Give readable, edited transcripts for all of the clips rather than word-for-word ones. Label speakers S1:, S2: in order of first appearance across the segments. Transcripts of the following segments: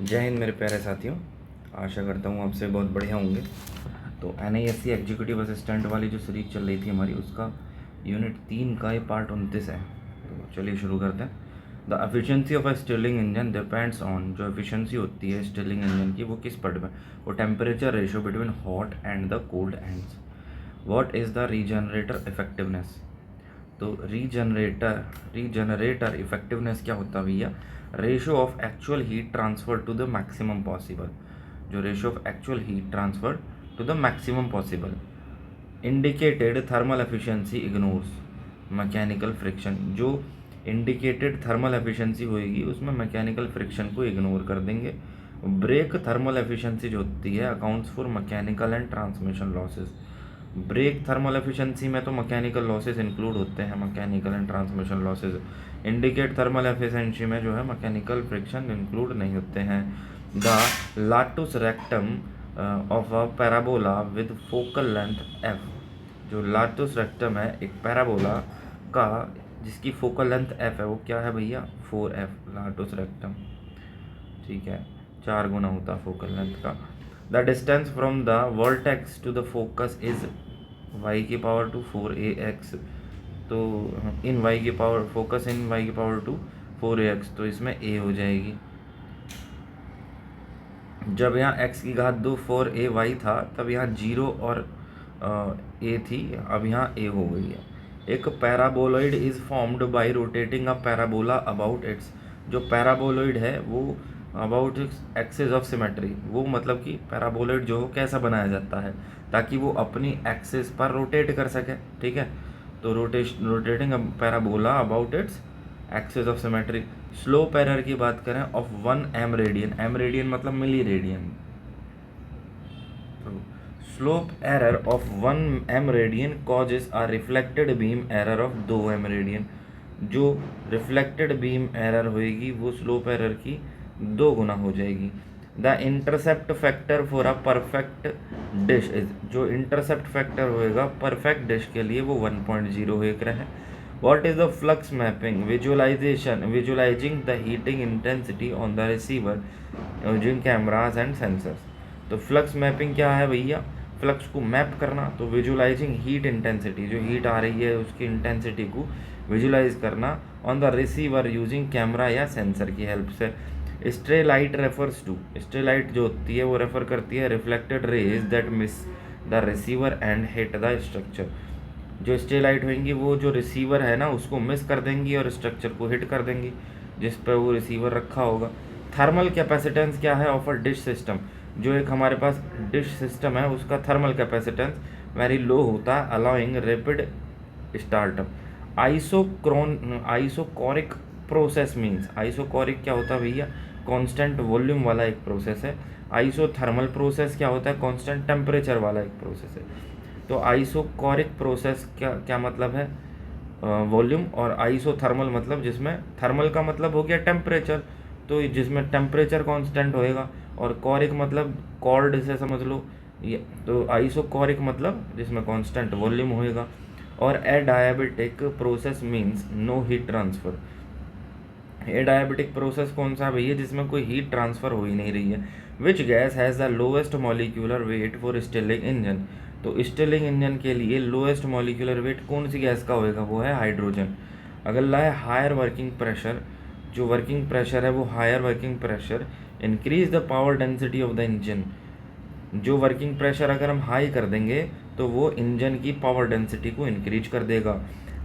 S1: जय हिंद मेरे प्यारे साथियों। आशा करता हूँ आपसे बहुत बढ़िया होंगे। तो NISC एग्जीक्यूटिव असिस्टेंट वाली जो सीरीज चल रही थी हमारी, उसका यूनिट 3 का ये पार्ट 29 है। तो चलिए शुरू करते हैं। The efficiency of a Stirling engine depends on, जो एफिशिएंसी होती है स्टिलिंग इंजन की वो किस पर, वो temperature ratio between hot and the cold ends. What is the regenerator effectiveness. तो रीजनरेटर इफेक्टिवनेस क्या होता है भैया? Ratio of actual heat transfer to the maximum possible. जो ratio of actual heat transfer to the maximum possible. Indicated thermal efficiency ignores mechanical friction. जो indicated thermal efficiency होएगी उसमें mechanical friction को ignore कर देंगे। ब्रेक थर्मल एफिशिएंसी जो होती है accounts for mechanical and transmission losses. Brake thermal efficiency में तो मैकेनिकल लॉसेस इंक्लूड होते हैं, mechanical and transmission losses. Indicate thermal efficiency में जो है मैकेनिकल फ्रिक्शन इंक्लूड नहीं होते हैं। The latus rectum of a parabola with focal length f. जो लाटुस रेक्टम है एक पैराबोला का जिसकी फोकल लेंथ एफ है, वो क्या है भैया? 4F लाटुस rectum. ठीक है, 4 गुना होता फोकल लेंथ का। The distance from the vertex to the focus is y की पावर टू 4ax। तो इन y की पावर फोकस इन y की पावर टू 4ax, तो इसमें a हो जाएगी। जब यहाँ x की घात 2 4ay था तब यहाँ 0 और a थी, अब यहाँ a हो गई है। एक paraboloid is formed by rotating a parabola about it's. जो पैराबोलॉइड है वो अबाउट एक्सिस ऑफ सिमेट्री, वो मतलब कि पैराबोलॉइड जो हो कैसा बनाया जाता है ताकि वो अपनी एक्सिस पर रोटेट कर सके। ठीक है, तो rotating parabola about its axis of symmetry. Slope error की बात करें of 1 m radian, m radian मतलब मिली रेडियन। तो slope error of 1 m radian causes a reflected beam error of 2 m radian. जो रिफ्लेक्टेड बीम एरर होएगी वो slope error की 2 गुना हो जाएगी। The intercept factor for a perfect dish is. जो इंटरसेप्ट फैक्टर होएगा परफेक्ट डिश के लिए वो 1.0 एक रहे। What is the flux mapping? Visualizing the heating intensity on the receiver using cameras and sensors. तो फ्लक्स मैपिंग क्या है भैया? फ्लक्स को मैप करना। तो विजुलाइजिंग हीट इंटेंसिटी, जो हीट आ रही है उसकी इंटेंसिटी को विजुलाइज करना on the receiver using camera या सेंसर की हेल्प से। Stray light refers to, stray light जो होती है वो रेफर करती है reflected rays that miss the receiver and hit the structure. जो स्टे लाइट होंगी वो जो रिसीवर है ना उसको मिस कर देंगी और स्ट्रक्चर को हिट कर देंगी जिस पर वो रिसीवर रखा होगा। थर्मल कैपेसिटेंस क्या है ऑफ अ डिश सिस्टम? जो एक हमारे पास डिश सिस्टम है उसका थर्मल कैपेसिटेंस वेरी लो होता है, allowing rapid startup. Isochoric process means, isochoric क्या होता है भैया? कांस्टेंट वॉल्यूम वाला एक प्रोसेस है। आइसोथर्मल प्रोसेस क्या होता है? कांस्टेंट टेम्परेचर वाला एक प्रोसेस है। तो आइसोकोरिक प्रोसेस क्या क्या मतलब है? वॉल्यूम। और आइसोथर्मल मतलब जिसमें थर्मल का मतलब हो गया टेम्परेचर, तो जिसमें टेम्परेचर कांस्टेंट होएगा। और कोरिक मतलब कॉर्ड से समझ लो ये। तो आइसोकोरिक मतलब जिसमें कांस्टेंट वॉल्यूम होएगा। और adiabatic process means no heat transfer. Adiabatic process कौन सा भैया? जिसमें कोई हीट ट्रांसफर हो ही नहीं रही है। Which gas has the lowest molecular weight for Stilling engine. तो स्टिलिंग इंजन के लिए लोएस्ट मॉलिक्यूलर वेट कौन सी गैस का होएगा? वो है हाइड्रोजन। अगला है हायर वर्किंग प्रेशर। जो वर्किंग प्रेशर है वो higher working pressure increase the power density of the engine. जो वर्किंग प्रेशर अगर हम हाई कर देंगे तो वो इंजन की पावर डेंसिटी को इंक्रीज कर देगा।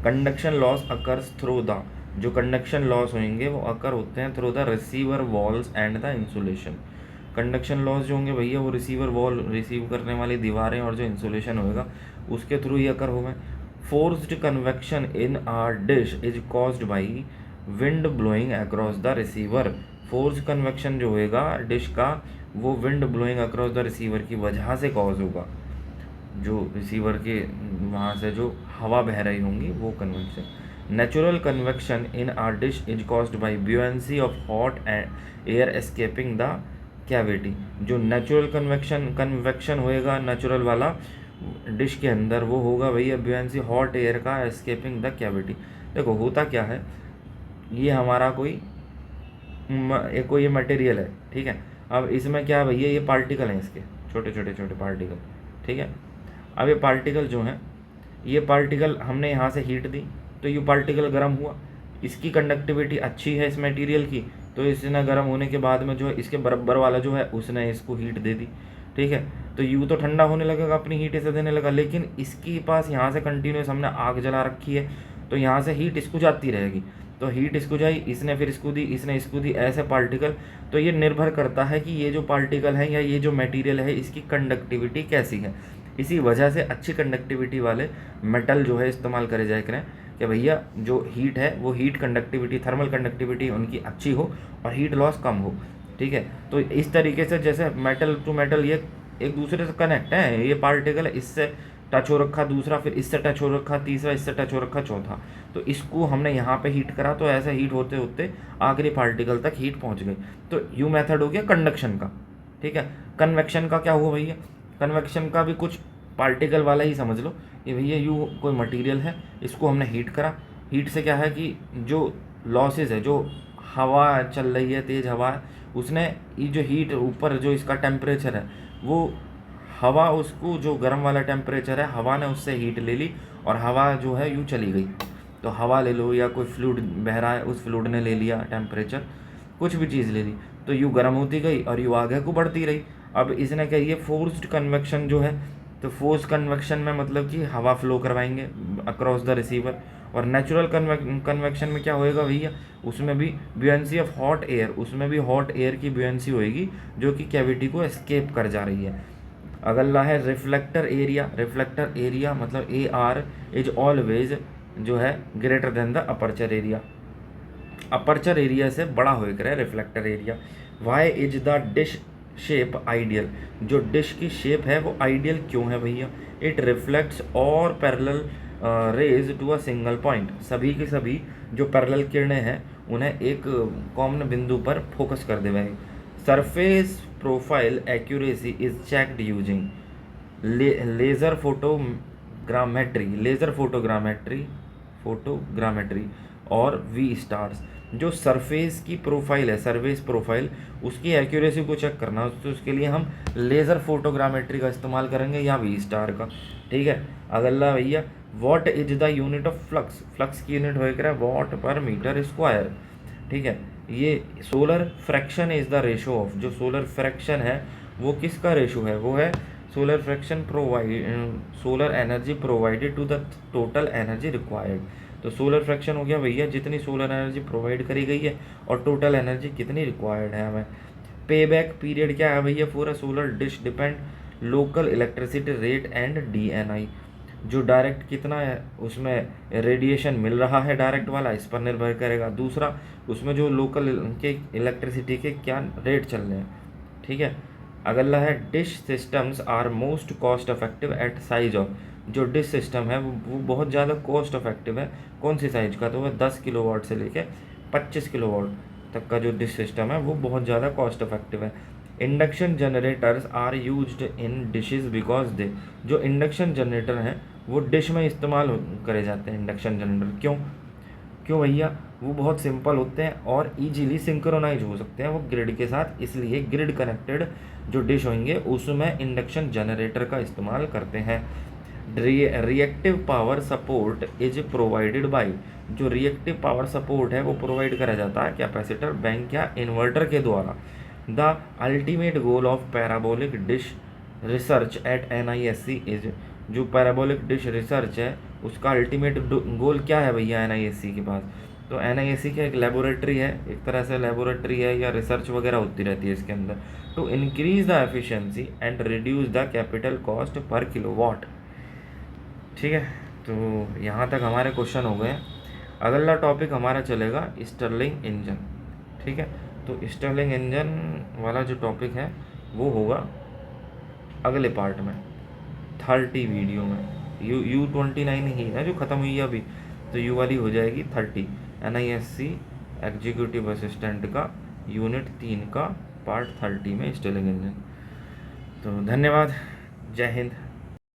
S1: Conduction loss occurs through the, जो कंडक्शन लॉस होंगे वो अकर होते हैं through the receiver walls and the insulation. Conduction loss जो होंगे भैया वो रिसीवर वॉल, रिसीव करने वाली दीवारें और जो इंसुलेशन होएगा उसके थ्रू ही अकर होगा। Forced convection in our dish is caused by wind blowing across the receiver. Force convection जो होएगा डिश का वो wind blowing across the receiver की वजह से कॉज होगा। जो रिसीवर के वहाँ से जो हवा बह रही होंगी वो convection. Natural convection in our dish is caused by buoyancy of hot air escaping the cavity. जो नेचुरल कन्वेक्शन होएगा नेचुरल वाला डिश के अंदर वो होगा भैया ब्यूएंसी हॉट एयर का एस्केपिंग द कैविटी। देखो होता क्या है, ये हमारा कोई कोई ये मटेरियल है, ठीक है। अब इसमें क्या है भैया, ये पार्टिकल हैं इसके, छोटे छोटे छोटे पार्टिकल, ठीक है। अब ये पार्टिकल जो हैं, ये पार्टिकल हमने यहाँ से हीट दी तो ये पार्टिकल गर्म हुआ, इसकी कंडक्टिविटी अच्छी है इस मटेरियल की, तो इसने गर्म होने के बाद में जो है इसके बराबर वाला जो है उसने इसको हीट दे दी, ठीक है। तो यू तो ठंडा होने लगेगा, अपनी हीट इसे देने लगा, लेकिन इसके पास यहाँ से कंटिन्यूस हमने आग जला रखी है, तो यहाँ से हीट इसको जाती रहेगी, तो हीट इसको जाई, इसने फिर इसको दी, इसने इसको दी, ऐसे पार्टिकल। तो ये निर्भर करता है कि ये जो पार्टिकल है या ये जो मटेरियल है इसकी कंडक्टिविटी कैसी है। इसी वजह से अच्छी कंडक्टिविटी वाले मेटल जो है इस्तेमाल करे जाए करें कि भैया जो हीट है वो हीट कंडक्टिविटी, थर्मल कंडक्टिविटी उनकी अच्छी हो और हीट लॉस कम हो, ठीक है। तो इस तरीके से जैसे मेटल टू मेटल ये एक दूसरे से कनेक्ट है, ये पार्टिकल इससे टच हो रखा, दूसरा फिर इससे टच हो रखा, तीसरा इससे टच हो रखा, चौथा, तो इसको हमने यहाँ पे हीट करा, तो ऐसे हीट होते होते आखिरी पार्टिकल तक हीट पहुँच गई। तो यू मेथड हो गया कंडक्शन का, ठीक है। कन्वेक्शन का क्या हुआ भैया, कन्वेक्शन का भी कुछ पार्टिकल वाला ही समझ लो कि भैया यू कोई मटेरियल है, इसको हमने हीट करा, हीट से क्या है कि जो लॉसेस है, जो हवा चल रही है, तेज़ हवा है, उसने ये जो हीट ऊपर जो इसका टेम्परेचर है वो हवा, उसको जो गर्म वाला टेम्परेचर है हवा ने उससे हीट ले ली और हवा जो है यूँ चली गई। तो हवा ले लो या कोई फ्लूइड बह रहा है, उस फ्लूइड ने ले लिया टेम्परेचर, कुछ भी चीज़ ले ली, तो यूँ गर्म होती गई और यूँ आगे को बढ़ती रही। अब इसने क्या, ये फोर्स्ड कन्वेक्शन जो है, तो फोर्स कन्वेक्शन में मतलब कि हवा फ्लो करवाएंगे अक्रॉस द रिसीवर, और नेचुरल कन्वेक्शन में क्या होएगा भैया, उसमें भी ब्यूएंसी ऑफ हॉट एयर, उसमें भी हॉट एयर की ब्यूएंसी होएगी जो कि कैविटी को एस्केप कर जा रही है। अगला है रिफ्लेक्टर एरिया, रिफ्लेक्टर एरिया मतलब ए आर इज ऑलवेज जो है greater than the aperture area, aperture area से बड़ा होकर है reflector area. Why is the dish shape ideal, जो डिश की शेप है वो आइडियल क्यों है भैया, इट रिफ्लेक्ट्स और parallel rays to a single point, सभी के सभी जो पैरेलल किरणें हैं उन्हें एक कॉमन बिंदु पर फोकस कर दे भाई। Surface profile accuracy is checked using laser photogrammetry, laser photogrammetry और वी स्टार्स। जो सरफेस की प्रोफाइल है, सरफेस प्रोफाइल, उसकी एक्यूरेसी को चेक करना, तो उसके लिए हम लेज़र फोटोग्रामेट्री का इस्तेमाल करेंगे या वी स्टार का, ठीक है। अगला भैया, what is the unit of flux, flux की यूनिट होकर वॉट पर मीटर स्क्वायर, ठीक है। ये solar fraction is the ratio of, जो सोलर फ्रैक्शन है वो किसका रेशो है, वो है solar fraction solar energy provided to the total energy required. तो सोलर फ्रैक्शन हो गया भैया जितनी सोलर एनर्जी प्रोवाइड करी गई है और टोटल एनर्जी कितनी रिक्वायर्ड है हमें। पे बैक पीरियड क्या है भैया, for a solar dish depend local electricity rate and DNI, जो डायरेक्ट कितना है उसमें रेडिएशन मिल रहा है डायरेक्ट वाला, इस पर निर्भर करेगा। दूसरा, उसमें जो लोकल के इलेक्ट्रिसिटी के क्या रेट चल रहे हैं, ठीक है। अगला है, dish systems are most cost effective at size of, जो डिश सिस्टम है वो बहुत ज़्यादा कॉस्ट इफेक्टिव है, कौन सी साइज का, तो वह 10 किलोवाट से लेके 25 किलोवाट तक का जो डिश सिस्टम है वो बहुत ज़्यादा कॉस्ट इफेक्टिव है। Induction generators are used in dishes because they, जो इंडक्शन जनरेटर हैं वो डिश में इस्तेमाल करे जाते हैं। इंडक्शन जनरेटर क्यों क्यों भैया, वो बहुत सिंपल होते हैं और इजीली सिंक्रोनाइज हो सकते हैं वो ग्रिड के साथ, इसलिए ग्रिड कनेक्टेड जो डिश होंगे उसमें इंडक्शन जनरेटर का इस्तेमाल करते हैं। Reactive power support is provided by, जो रिएक्टिव पावर सपोर्ट है वो प्रोवाइड करा जाता है कैपेसिटर, बैंक या इन्वर्टर के द्वारा। The ultimate goal of parabolic dish research eight NISC is, जो पैराबोलिक डिश रिसर्च है उसका अल्टीमेट गोल क्या है भैया NISC के पास, तो NISC का एक लेबोरेटरी है, एक तरह से लेबोरेटरी है या रिसर्च वगैरह होती रहती है इसके अंदर, to increase the efficiency and reduce the capital cost per kilowatt, ठीक है। तो यहाँ तक हमारे क्वेश्चन हो गए। अगला टॉपिक हमारा चलेगा स्टर्लिंग इंजन, ठीक है। तो स्टर्लिंग इंजन वाला जो टॉपिक है वो होगा अगले पार्ट में 30 वीडियो में। U29 ही ना जो ख़त्म हुई है अभी, तो यू वाली हो जाएगी 30, NISC एग्जीक्यूटिव असिस्टेंट का यूनिट 3 का पार्ट 30 में स्टर्लिंग इंजन। तो धन्यवाद, जय हिंद।